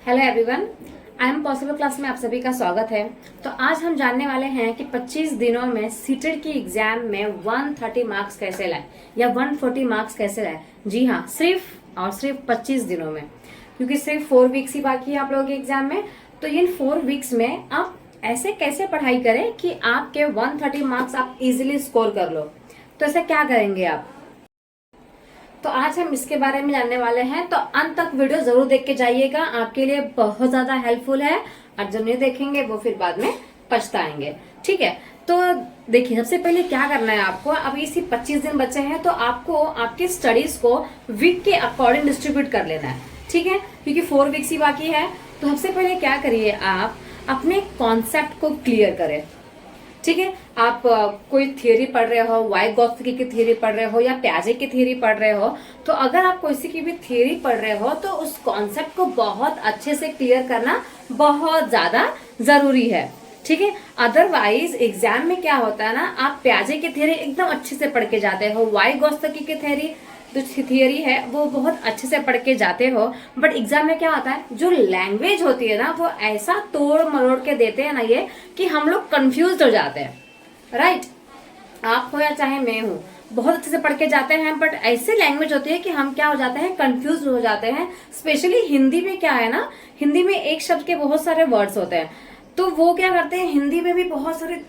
Hello everyone, I am possible class में आप सभी का स्वागत है। तो आज हम जानने वाले हैं कि 25 दिनों में सीटेट की एग्जाम में 130 मार्क्स कैसे लाए या 140 मार्क्स कैसे लाए। जी हाँ, सिर्फ और सिर्फ 25 दिनों में, क्योंकि सिर्फ 4 वीक्स ही बाकी है आप लोगों के एग्जाम में। तो इन 4 वीक्स में आप ऐसे कैसे पढ़ाई करें कि आपके 130 मार्क्स आप इजिली स्कोर कर लो। तो ऐसे क्या करेंगे आप? तो आज हम इसके बारे में जानने वाले हैं। तो अंत तक वीडियो जरूर देख के जाइएगा, आपके लिए बहुत ज्यादा हेल्पफुल है। और जो नहीं देखेंगे वो फिर बाद में पछताएंगे। ठीक है, तो देखिए, सबसे पहले क्या करना है आपको। अब इसी 25 दिन बचे हैं, तो आपको आपके स्टडीज को वीक के अकॉर्डिंग डिस्ट्रीब्यूट कर लेना है। ठीक है, क्योंकि 4 वीक्स ही बाकी है। तो सबसे पहले क्या करिए, आप अपने कॉन्सेप्ट को क्लियर करें। ठीक है, आप कोई थियरी पढ़ रहे हो, वाइगोत्स्की की थियरी पढ़ रहे हो या प्याजे की थियरी पढ़ रहे हो, तो अगर आप किसी की भी थियरी पढ़ रहे हो तो उस कॉन्सेप्ट को बहुत अच्छे से क्लियर करना बहुत ज्यादा जरूरी है। ठीक है, अदरवाइज एग्जाम में क्या होता है ना, आप प्याजे की थियरी एकदम अच्छे से पढ़ के जाते हो, वाइगोत्स्की की थियरी है वो बहुत अच्छे से पढ़ के जाते हो, बट एग्जाम में क्या होता है, जो लैंग्वेज होती है ना वो ऐसा तोड़ मरोड़ के देते हैं ना ये कि हम लोग कंफ्यूज हो जाते हैं। राइट, आप हो या चाहे मैं हूं, बहुत अच्छे से पढ़ के जाते हैं, बट ऐसी लैंग्वेज होती है कि हम क्या हो जाते हैं, कंफ्यूज हो जाते हैं। स्पेशली हिंदी में क्या है ना, हिंदी में एक शब्द के बहुत सारे वर्ड्स होते हैं, तो वो क्या करते हैं, हिंदी में भी बहुत सारे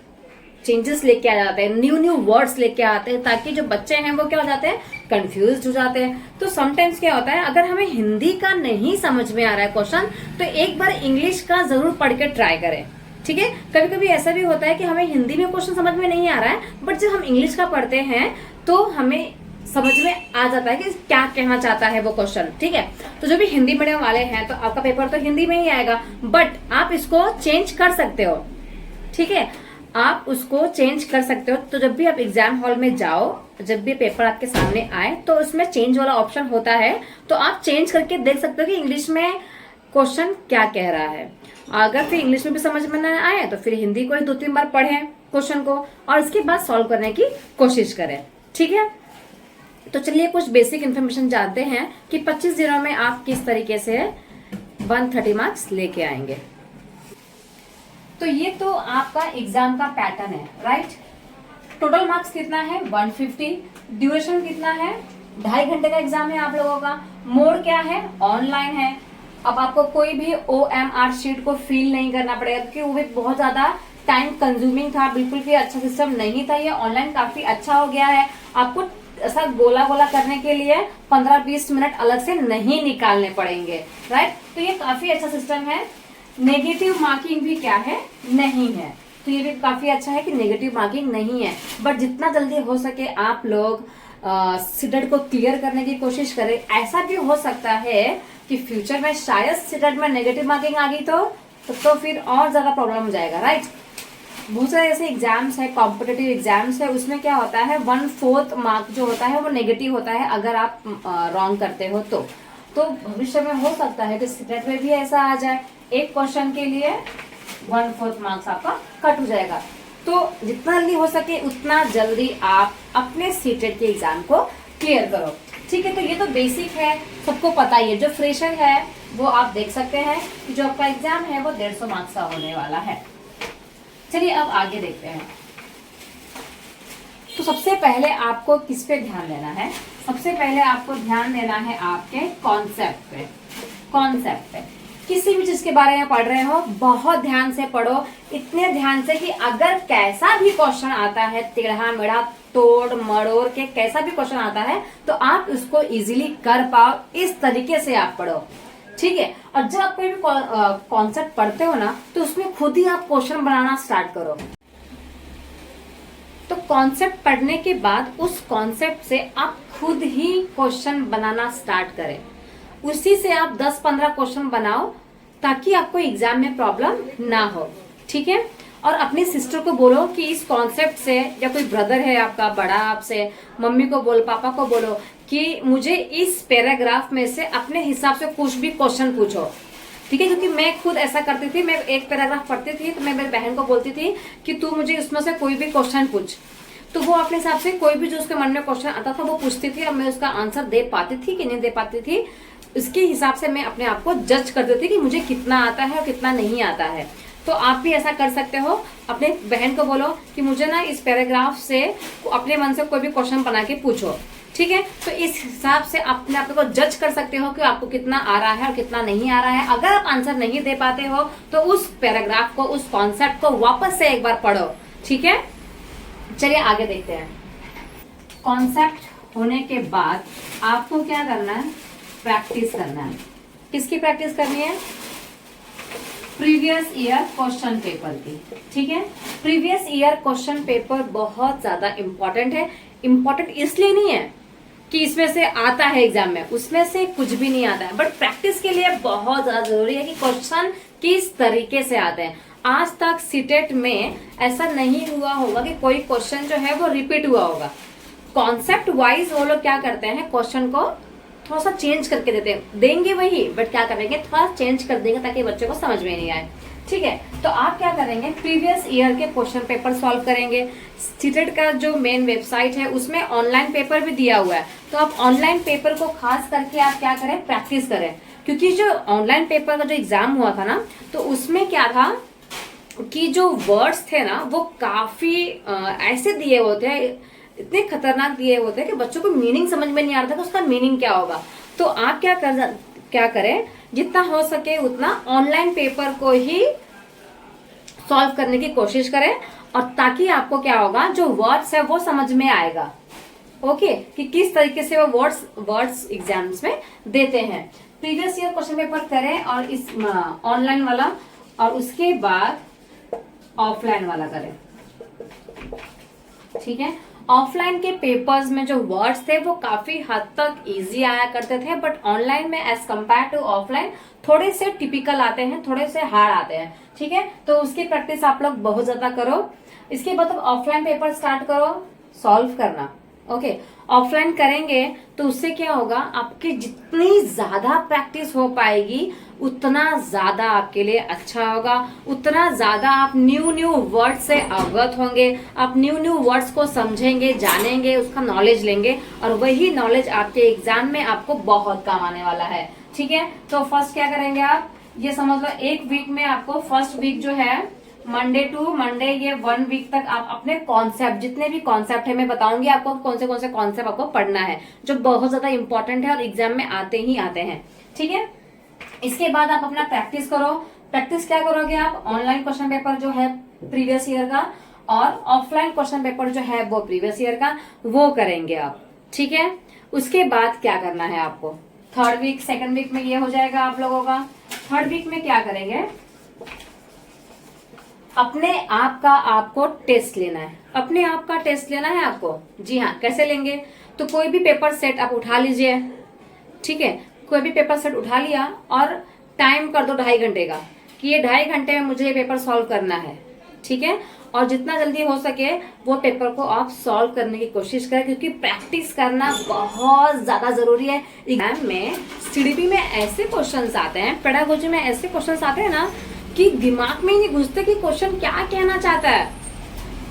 चेंजेस लेके आ जाते हैं, न्यू वर्ड्स लेके आते हैं, ताकि जो बच्चे हैं वो क्या हो जाते हैं, कंफ्यूज हो जाते हैं। तो समटाइम्स क्या होता है, अगर हमें हिंदी का नहीं समझ में आ रहा है क्वेश्चन, तो एक बार इंग्लिश का जरूर पढ़ के ट्राई करें। ठीक है, कभी कभी ऐसा भी होता है कि हमें हिंदी में क्वेश्चन समझ में नहीं आ रहा है, बट जब हम इंग्लिश का पढ़ते हैं तो हमें समझ में आ जाता है कि क्या कहना चाहता है वो क्वेश्चन। ठीक है, तो जो भी हिंदी मीडियम वाले हैं तो आपका पेपर तो हिंदी में ही आएगा, बट आप इसको चेंज कर सकते हो। ठीक है, आप उसको चेंज कर सकते हो। तो जब भी आप एग्जाम हॉल में जाओ, जब भी पेपर आपके सामने आए, तो उसमें चेंज वाला ऑप्शन होता है, तो आप चेंज करके देख सकते हो कि इंग्लिश में क्वेश्चन क्या कह रहा है। अगर फिर इंग्लिश में भी समझ में ना आए तो फिर हिंदी को ही 2-3 बार पढ़ें क्वेश्चन को, और इसके बाद सॉल्व करने की कोशिश करें। ठीक है, तो चलिए कुछ बेसिक इन्फॉर्मेशन जानते हैं कि 25 दिनों में आप किस तरीके से 130 मार्क्स लेके आएंगे। तो ये तो आपका एग्जाम का पैटर्न है। राइट, टोटल मार्क्स कितना है, 150। ड्यूरेशन कितना है, 2.5 घंटे का एग्जाम है आप लोगों का। मोड क्या है, ऑनलाइन है। अब आपको कोई भी OMR शीट को फिल नहीं करना पड़ेगा, क्योंकि वो भी बहुत ज्यादा टाइम कंज्यूमिंग था, बिल्कुल भी अच्छा सिस्टम नहीं था। ये ऑनलाइन काफी अच्छा हो गया है, आपको ऐसा गोला गोला करने के लिए 15-20 मिनट अलग से नहीं निकालने पड़ेंगे। राइट, तो ये काफी अच्छा सिस्टम है। नेगेटिव मार्किंग भी क्या है, नहीं है, तो ये भी काफी अच्छा है कि नेगेटिव मार्किंग नहीं है। बट जितना जल्दी हो सके आप लोग सीटेट को क्लियर करने की कोशिश करें। ऐसा भी हो सकता है कि फ्यूचर में शायद सीटेट में नेगेटिव मार्किंग आ गई तो फिर और ज्यादा प्रॉब्लम हो जाएगा। राइट, बहुत सारे ऐसे एग्जाम्स है, कॉम्पिटेटिव एग्जाम्स है, उसमें क्या होता है 1/4 मार्क जो होता है वो नेगेटिव होता है अगर आप रॉन्ग करते हो तो भविष्य में हो सकता है कि सीटेट में भी ऐसा आ जाए, एक क्वेश्चन के लिए 1/4 मार्क्स आपका कट हो जाएगा। तो जितना जल्दी हो सके उतना जल्दी आप अपने सीटेट के एग्जाम को क्लियर करो। ठीक है, तो ये तो बेसिक है, सबको पता ही है। जो फ्रेशर है वो आप देख सकते हैं कि जो आपका एग्जाम है वो 150 मार्क्स का होने वाला है। चलिए अब आगे देखते हैं। तो सबसे पहले आपको किस पे ध्यान देना है, सबसे पहले आपको ध्यान देना है आपके कॉन्सेप्ट पे। कॉन्सेप्ट पे किसी भी चीज के बारे में पढ़ रहे हो बहुत ध्यान से पढ़ो, इतने ध्यान से कि अगर कैसा भी क्वेश्चन आता है, टेढ़ा मेढ़ा तोड़ मरोड़ के कैसा भी क्वेश्चन आता है, तो आप उसको इजीली कर पाओ। इस तरीके से आप पढ़ो। ठीक है, और जब आप कोई भी कॉन्सेप्ट पढ़ते हो ना, तो उसमें खुद ही आप क्वेश्चन बनाना स्टार्ट करो। तो कॉन्सेप्ट पढ़ने के बाद उस कॉन्सेप्ट से आप खुद ही क्वेश्चन बनाना स्टार्ट करें। उसी से आप 10-15 क्वेश्चन बनाओ, ताकि आपको एग्जाम में प्रॉब्लम ना हो। ठीक है, और अपनी सिस्टर को बोलो कि इस कॉन्सेप्ट से, या कोई ब्रदर है आपका बड़ा, आपसे मम्मी को बोलो, पापा को बोलो कि मुझे इस पैराग्राफ में से अपने हिसाब से कुछ भी क्वेश्चन पूछो। ठीक है, क्योंकि मैं खुद ऐसा करती थी, मैं एक पैराग्राफ पढ़ती थी तो मैं मेरी बहन को बोलती थी कि तू मुझे उसमें से कोई भी क्वेश्चन पूछ, तो वो अपने हिसाब से कोई भी जो उसके मन में क्वेश्चन आता था वो पूछती थी। अब मैं उसका आंसर दे पाती थी कि नहीं दे पाती थी उसके हिसाब से मैं अपने आप को जज कर देती कि मुझे कितना आता है और कितना नहीं आता है। तो आप भी ऐसा कर सकते हो, अपने बहन को बोलो कि मुझे ना इस पैराग्राफ से अपने मन से कोई भी क्वेश्चन बना के पूछो, ठीक है। तो इस हिसाब से अपने आप को जज कर सकते हो कि आपको कितना आ रहा है और कितना नहीं आ रहा है। अगर आप आंसर नहीं दे पाते हो तो उस पैराग्राफ को, उस कॉन्सेप्ट को वापस से एक बार पढ़ो, ठीक है। चलिए आगे देखते हैं। कॉन्सेप्ट होने के बाद आपको क्या करना है, प्रैक्टिस करना है। किसकी प्रैक्टिस करनी है, प्रीवियस ईयर क्वेश्चन पेपर की, ठीक है। प्रीवियस ईयर क्वेश्चन पेपर बहुत ज्यादा इंपॉर्टेंट है। इंपॉर्टेंट इसलिए नहीं है कि इसमें से आता है एग्जाम में, उसमें से कुछ भी नहीं आता है, बट प्रैक्टिस के लिए बहुत ज्यादा जरूरी है कि क्वेश्चन किस तरीके से आते हैं। आज तक सीटेट में ऐसा नहीं हुआ होगा कि कोई क्वेश्चन जो है वो रिपीट हुआ होगा। कॉन्सेप्ट वाइज वो लोग क्या करते हैं, क्वेश्चन को थोड़ा सा चेंज करके देंगे वही, बट क्या करेंगे, थोड़ा चेंज कर देंगे ताकि बच्चे को समझ में नहीं आए, ठीक है। तो आप क्या करेंगे, प्रीवियस ईयर के क्वेश्चन पेपर सॉल्व करेंगे। सीटेट का जो मेन वेबसाइट है उसमें ऑनलाइन पेपर भी दिया हुआ है, तो आप ऑनलाइन पेपर को खास करके आप क्या करें, प्रैक्टिस करें। क्योंकि जो ऑनलाइन पेपर का जो एग्जाम हुआ था ना, तो उसमें क्या था कि जो वर्ड्स थे ना वो काफी ऐसे दिए होते हैं, इतने खतरनाक दिए होते हैं कि बच्चों को मीनिंग समझ में नहीं आ रहा था कि उसका मीनिंग क्या होगा। तो आप क्या करें, जितना हो सके उतना ऑनलाइन पेपर को ही सॉल्व करने की कोशिश करें, और ताकि आपको क्या होगा, जो वर्ड्स है वो समझ में आएगा, ओके, कि किस तरीके से वो वर्ड्स एग्जाम्स में देते हैं। प्रीवियस ईयर क्वेश्चन पेपर करें और इस ऑनलाइन वाला, और उसके बाद ऑफलाइन वाला करें, ठीक है। ऑफलाइन के पेपर्स में जो वर्ड्स थे वो काफी हद तक इजी आया करते थे, बट ऑनलाइन में एज कंपेयर टू ऑफलाइन थोड़े से टिपिकल आते हैं, थोड़े से हार्ड आते हैं, ठीक है। तो उसकी प्रैक्टिस आप लोग बहुत ज्यादा करो। इसके बाद ऑफलाइन पेपर स्टार्ट करो सॉल्व करना, ओके। ऑफलाइन करेंगे तो उससे क्या होगा, आपकी जितनी ज्यादा प्रैक्टिस हो पाएगी उतना ज्यादा आपके लिए अच्छा होगा, उतना ज्यादा आप न्यू वर्ड से अवगत होंगे, आप न्यू वर्ड्स को समझेंगे, जानेंगे, उसका नॉलेज लेंगे, और वही नॉलेज आपके एग्जाम में आपको बहुत काम आने वाला है, ठीक है। तो फर्स्ट क्या करेंगे, आप ये समझ लो, एक वीक में आपको फर्स्ट वीक जो है मंडे टू मंडे, ये 1 वीक तक आप अपने कॉन्सेप्ट, जितने भी कॉन्सेप्ट है मैं बताऊंगी आपको कौन से कॉन्सेप्ट आपको पढ़ना है, जो बहुत ज्यादा इंपॉर्टेंट है और एग्जाम में आते ही आते हैं, ठीक है। इसके बाद आप अपना प्रैक्टिस करो। प्रैक्टिस क्या करोगे आप, ऑनलाइन क्वेश्चन पेपर जो है प्रीवियस ईयर का, और ऑफलाइन क्वेश्चन पेपर जो है वो प्रीवियस ईयर का, वो करेंगे आप, ठीक है। उसके बाद क्या करना है आपको, थर्ड वीक सेकंड वीक में ये हो जाएगा आप लोगों का। थर्ड वीक में क्या करेंगे, अपने आप का आपको टेस्ट लेना है, अपने आप का टेस्ट लेना है आपको। जी हाँ, कैसे लेंगे, तो कोई भी पेपर सेट आप उठा लीजिए, ठीक है। कोई भी पेपर सेट उठा लिया और टाइम कर दो 2.5 घंटे का, कि ये 2.5 घंटे में मुझे ये पेपर सॉल्व करना है, ठीक है। और जितना जल्दी हो सके वो पेपर को आप सॉल्व करने की कोशिश करें, क्योंकि प्रैक्टिस करना बहुत ज्यादा जरूरी है। एग्जाम में सीडीपी में ऐसे क्वेश्चंस आते हैं, पेडागोजी में ऐसे क्वेश्चंस आते हैं ना कि दिमाग में ही नहीं घुसते कि क्वेश्चन क्या कहना चाहता है।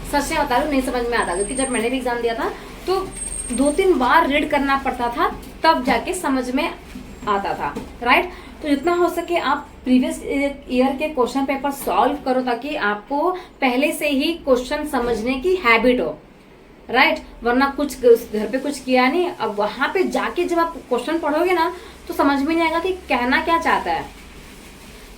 सच में बता रही हूँ, नहीं समझ में आता, क्योंकि जब मैंने भी एग्जाम दिया था तो 2-3 बार रीड करना पड़ता था, तब जाके समझ में आता था, राइट। तो जितना हो सके आप प्रीवियस ईयर के क्वेश्चन पेपर सॉल्व करो, ताकि आपको पहले से ही क्वेश्चन समझने की हैबिट हो, राइट। वरना कुछ घर पे कुछ किया नहीं, अब वहां पे जाके जब आप क्वेश्चन पढ़ोगे ना तो समझ में नहीं आएगा कि कहना क्या चाहता है।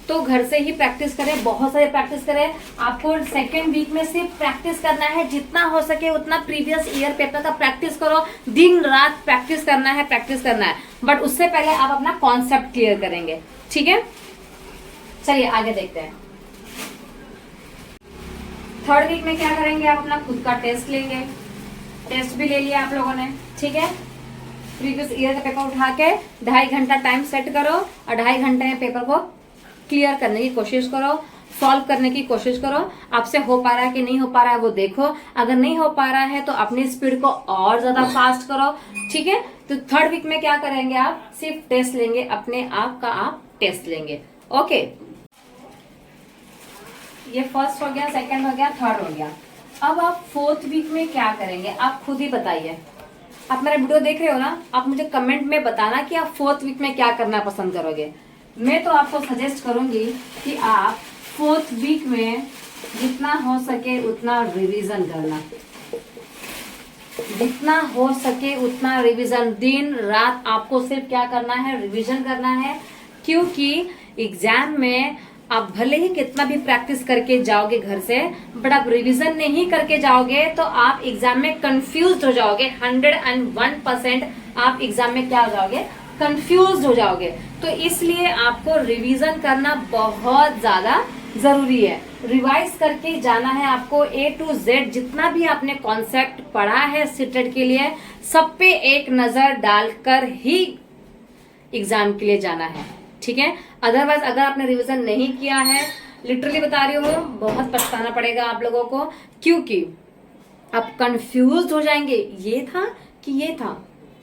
तो घर से ही प्रैक्टिस करें, बहुत सारी प्रैक्टिस करें। आपको सेकेंड वीक में सिर्फ प्रैक्टिस करना है, जितना हो सके उतना प्रीवियस ईयर पेपर का प्रैक्टिस करो, दिन रात प्रैक्टिस करना है, बट उससे पहले आप अपना कॉन्सेप्ट क्लियर करेंगे, ठीक है। चलिए आगे देखते हैं। थर्ड वीक में क्या करेंगे, आप अपना खुद का टेस्ट लेंगे। टेस्ट भी ले लिया आप लोगों ने, ठीक है। प्रीवियस ईयर का पेपर उठा के 2.5 घंटा टाइम सेट करो, और 2.5 घंटे में पेपर को क्लियर करने की कोशिश करो, सॉल्व करने की कोशिश करो। आपसे हो पा रहा है कि नहीं हो पा रहा है वो देखो, अगर नहीं हो पा रहा है तो अपनी स्पीड को और ज्यादा फास्ट करो, ठीक है। तो थर्ड वीक में क्या करेंगे, आप सिर्फ टेस्ट लेंगे, अपने आप का आप टेस्ट लेंगे, ओके। ये फर्स्ट हो गया, सेकंड हो गया, थर्ड हो गया। अब आप फोर्थ वीक में क्या करेंगे, आप खुद ही बताइए। आप मेरा वीडियो देख रहे हो ना, आप मुझे कमेंट में बताना कि आप 4th वीक में क्या करना पसंद करोगे। मैं तो आपको सजेस्ट करूंगी कि आप 4th वीक में जितना हो सके उतना रिवीजन करना, जितना हो सके उतना रिवीजन। दिन रात आपको सिर्फ क्या करना है, रिवीजन करना है। क्योंकि एग्जाम में आप भले ही कितना भी प्रैक्टिस करके जाओगे घर से, बट आप रिवीजन नहीं करके जाओगे तो आप एग्जाम में कंफ्यूज हो जाओगे। 101% आप एग्जाम में क्या हो जाओगे, कंफ्यूज हो जाओगे। तो इसलिए आपको रिवीजन करना बहुत ज्यादा जरूरी है। रिवाइज करके जाना है आपको A to Z, जितना भी आपने कॉन्सेप्ट पढ़ा है सीटेट के लिए, सब पे एक नजर डालकर ही एग्जाम के लिए जाना है, ठीक है। अदरवाइज अगर आपने रिवीजन नहीं किया है, लिटरली बता रही हूँ, बहुत पछताना पड़ेगा आप लोगों को, क्योंकि आप कंफ्यूज हो जाएंगे। ये था कि ये था,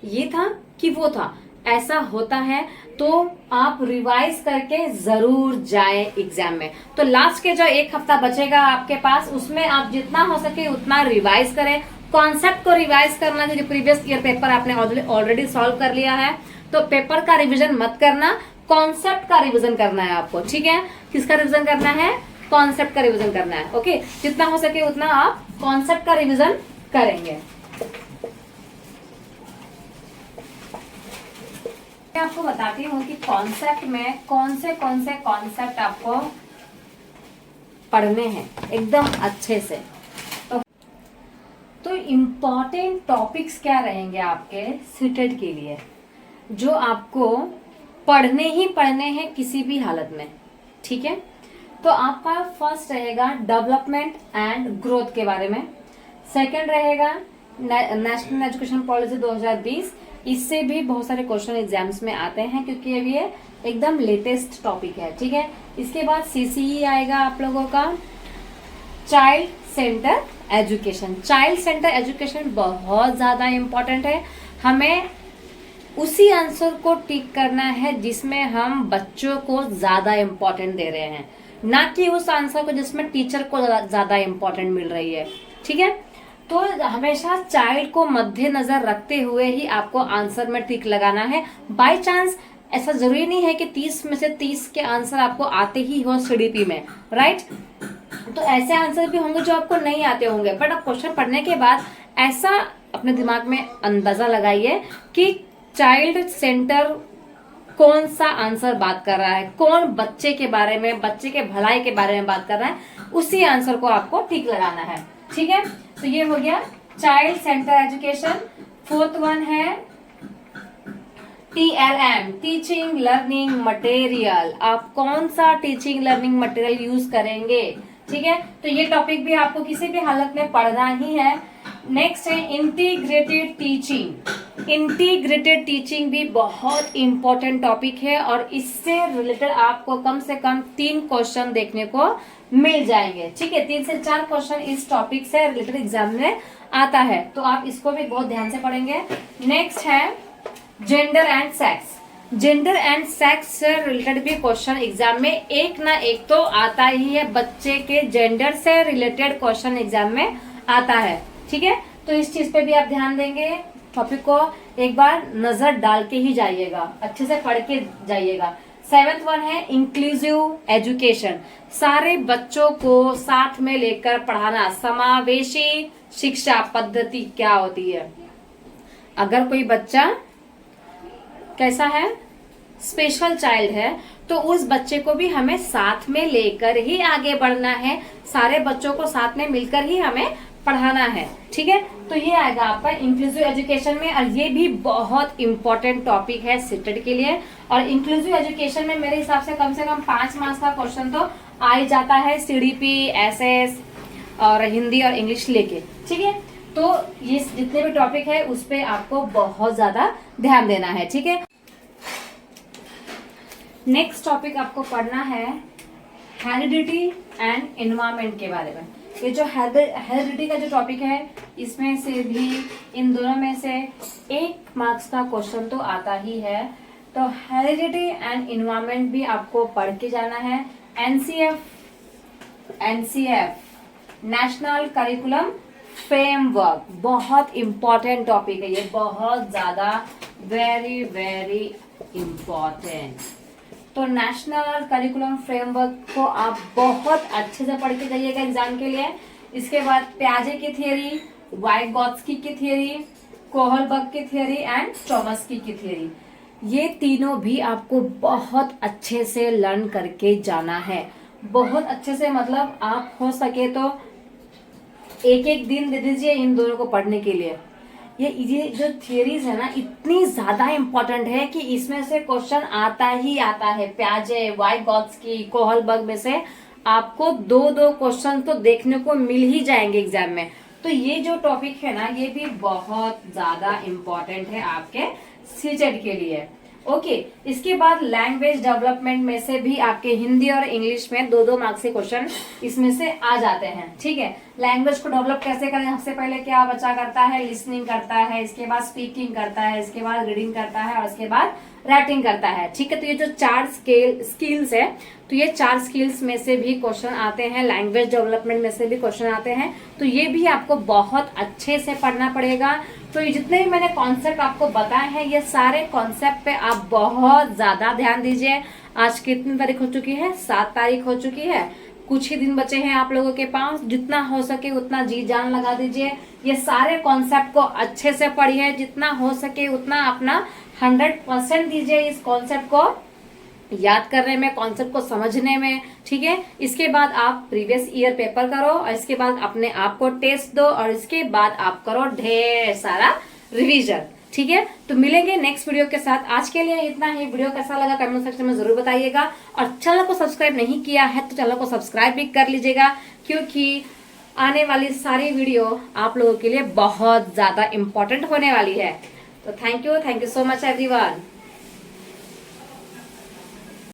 ये था कि वो था, ऐसा होता है। तो आप रिवाइज करके जरूर जाए एग्जाम में। तो लास्ट के जो 1 हफ्ता बचेगा आपके पास, उसमें आप जितना हो सके उतना रिवाइज करें। कॉन्सेप्ट को रिवाइज करना, जो प्रीवियस ईयर पेपर आपने ऑलरेडी सॉल्व कर लिया है, तो पेपर का रिवीजन मत करना, कॉन्सेप्ट का रिवीजन करना है आपको, ठीक है। किसका रिवीजन करना है, कॉन्सेप्ट का रिवीजन करना है, ओके। जितना हो सके उतना आप कॉन्सेप्ट का रिवीजन करेंगे। मैं आपको बताती हूँ कि कॉन्सेप्ट में कौन से कॉन्सेप्ट आपको पढ़ने हैं एकदम अच्छे से। तो इम्पॉर्टेंट टॉपिक्स क्या रहेंगे आपके सीटेट के लिए, जो आपको पढ़ने ही पढ़ने हैं किसी भी हालत में, ठीक है। तो आपका फर्स्ट रहेगा डेवलपमेंट एंड ग्रोथ के बारे में। सेकंड रहेगा नेशनल एजुकेशन पॉलिसी 2020। इससे भी बहुत सारे क्वेश्चन एग्जाम्स में आते हैं, क्योंकि अभी ये एकदम लेटेस्ट टॉपिक है, ठीक है। इसके बाद CCE आएगा आप लोगों का, child centre education. Child centre education बहुत ज्यादा इम्पोर्टेंट है। हमें उसी आंसर को टिक करना है जिसमें हम बच्चों को ज्यादा इम्पोर्टेंट दे रहे हैं, ना कि उस आंसर को जिसमें टीचर को ज्यादा इम्पोर्टेंट मिल रही है, ठीक है। तो हमेशा चाइल्ड को मद्देनजर रखते हुए ही आपको आंसर में टिक लगाना है। बाय चांस ऐसा जरूरी नहीं है कि 30 में से 30 के आंसर आपको आते ही हो CDP में, राइट। तो ऐसे आंसर भी होंगे जो आपको नहीं आते होंगे, बट आप क्वेश्चन पढ़ने के बाद ऐसा अपने दिमाग में अंदाजा लगाइए कि चाइल्ड सेंटर कौन सा आंसर बात कर रहा है, कौन बच्चे के बारे में, बच्चे के भलाई के बारे में बात कर रहा है, उसी आंसर को आपको टिक लगाना है, ठीक है। तो ये हो गया child centre education. 4th one है TLM, टीचिंग लर्निंग मटेरियल। आप कौन सा टीचिंग लर्निंग मटेरियल यूज करेंगे, ठीक है। तो ये टॉपिक भी आपको किसी भी हालत में पढ़ना ही है। नेक्स्ट है इंटीग्रेटेड टीचिंग। इंटीग्रेटेड टीचिंग भी बहुत इंपॉर्टेंट टॉपिक है, और इससे रिलेटेड आपको कम से कम 3 क्वेश्चन देखने को मिल जाएंगे, ठीक है। 3 से 4 क्वेश्चन इस टॉपिक से रिलेटेड एग्जाम में आता है, तो आप इसको भी बहुत ध्यान से पढ़ेंगे। नेक्स्ट है gender and sex. Gender and sex से रिलेटेड भी क्वेश्चन एग्जाम में एक ना एक तो आता ही है। बच्चे के जेंडर से रिलेटेड क्वेश्चन एग्जाम में आता है, ठीक है। तो इस चीज पे भी आप ध्यान देंगे, टॉपिक को एक बार नजर डाल के ही जाइएगा, अच्छे से पढ़ के जाइएगा। 7th वन है इंक्लूसिव एजुकेशन। सारे बच्चों को साथ में लेकर पढ़ाना। समावेशी शिक्षा पद्धति क्या होती है। अगर कोई बच्चा कैसा है, स्पेशल चाइल्ड है, तो उस बच्चे को भी हमें साथ में लेकर ही आगे बढ़ना है। सारे बच्चों को साथ में मिलकर ही हमें पढ़ाना है, ठीक है। तो ये आएगा आपका इंक्लूसिव एजुकेशन में, और ये भी बहुत इंपॉर्टेंट टॉपिक है सीटेट के लिए। और इंक्लूसिव एजुकेशन में मेरे हिसाब से कम 5 मार्क्स का क्वेश्चन तो आ ही जाता है, CDP, SS और हिंदी और इंग्लिश लेके, ठीक है। तो ये जितने भी टॉपिक है उस पे आपको बहुत ज्यादा ध्यान देना है, ठीक है। नेक्स्ट टॉपिक आपको पढ़ना है हेरिडिटी एंड एनवायरमेंट के बारे में। ये जो हेरिडिटी का जो टॉपिक है, इसमें से भी इन दोनों में से 1 मार्क्स का क्वेश्चन तो आता ही है। तो हेरिडिटी एंड एनवायरमेंट भी आपको पढ़ के जाना है। NCF नेशनल करिकुलम फ्रेमवर्क बहुत इंपॉर्टेंट टॉपिक है ये, बहुत ज्यादा वेरी वेरी इंपॉर्टेंट। तो नेशनल करिकुलम फ्रेमवर्क को आप बहुत अच्छे से पढ़ के जाइएगा एग्जाम के लिए। इसके बाद प्याजे की थियरी, वाइगॉत्स्की की थियरी, कोहलबर्ग की थियरी एंड चॉमस्की की थियरी, ये तीनों भी आपको बहुत अच्छे से लर्न करके जाना है। बहुत अच्छे से मतलब आप हो सके तो एक एक दिन दे दीजिए इन दोनों को पढ़ने के लिए। ये जो थियरीज है ना इतनी ज्यादा इंपॉर्टेंट है कि इसमें से क्वेश्चन आता ही आता है। प्याजे, वाइगॉत्स्की, कोहलबर्ग में से आपको दो दो क्वेश्चन तो देखने को मिल ही जाएंगे एग्जाम में। तो ये जो टॉपिक है ना ये भी बहुत ज्यादा इंपॉर्टेंट है आपके सीटेट के लिए। ओके इसके बाद लैंग्वेज डेवलपमेंट में से भी आपके हिंदी और इंग्लिश में दो दो मार्क्स के क्वेश्चन इसमें से आ जाते हैं। ठीक है, लैंग्वेज को डेवलप कैसे करें, सबसे पहले क्या बच्चा करता है, लिसनिंग करता है, इसके बाद स्पीकिंग करता है, इसके बाद रीडिंग करता है और इसके बाद राइटिंग करता है। ठीक है, तो ये जो चार स्किल्स है तो ये चार स्किल्स में से भी क्वेश्चन आते हैं, लैंग्वेज डेवलपमेंट में से भी क्वेश्चन आते हैं। तो ये भी आपको बहुत अच्छे से पढ़ना पड़ेगा। तो ये जितने भी मैंने कॉन्सेप्ट आपको बताए हैं ये सारे कॉन्सेप्ट पे आप बहुत ज्यादा ध्यान दीजिए। आज कितनी तारीख हो चुकी है, 7 तारीख हो चुकी है। कुछ ही दिन बचे हैं आप लोगों के पास, जितना हो सके उतना जी जान लगा दीजिए। ये सारे कॉन्सेप्ट को अच्छे से पढ़िए, जितना हो सके उतना अपना 100% दीजिए इस कॉन्सेप्ट को याद करने में, कॉन्सेप्ट को समझने में। ठीक है, इसके बाद आप प्रीवियस ईयर पेपर करो और इसके बाद अपने आप को टेस्ट दो और इसके बाद आप करो ढेर सारा रिवीजन। ठीक है, तो मिलेंगे नेक्स्ट वीडियो के साथ। आज के लिए इतना ही। वीडियो कैसा लगा कमेंट सेक्शन में जरूर बताइएगा और चैनल को सब्सक्राइब नहीं किया है तो चैनल को सब्सक्राइब भी कर लीजिएगा, क्योंकि आने वाली सारी वीडियो आप लोगों के लिए बहुत ज्यादा इंपॉर्टेंट होने वाली है। तो thank you so much everyone.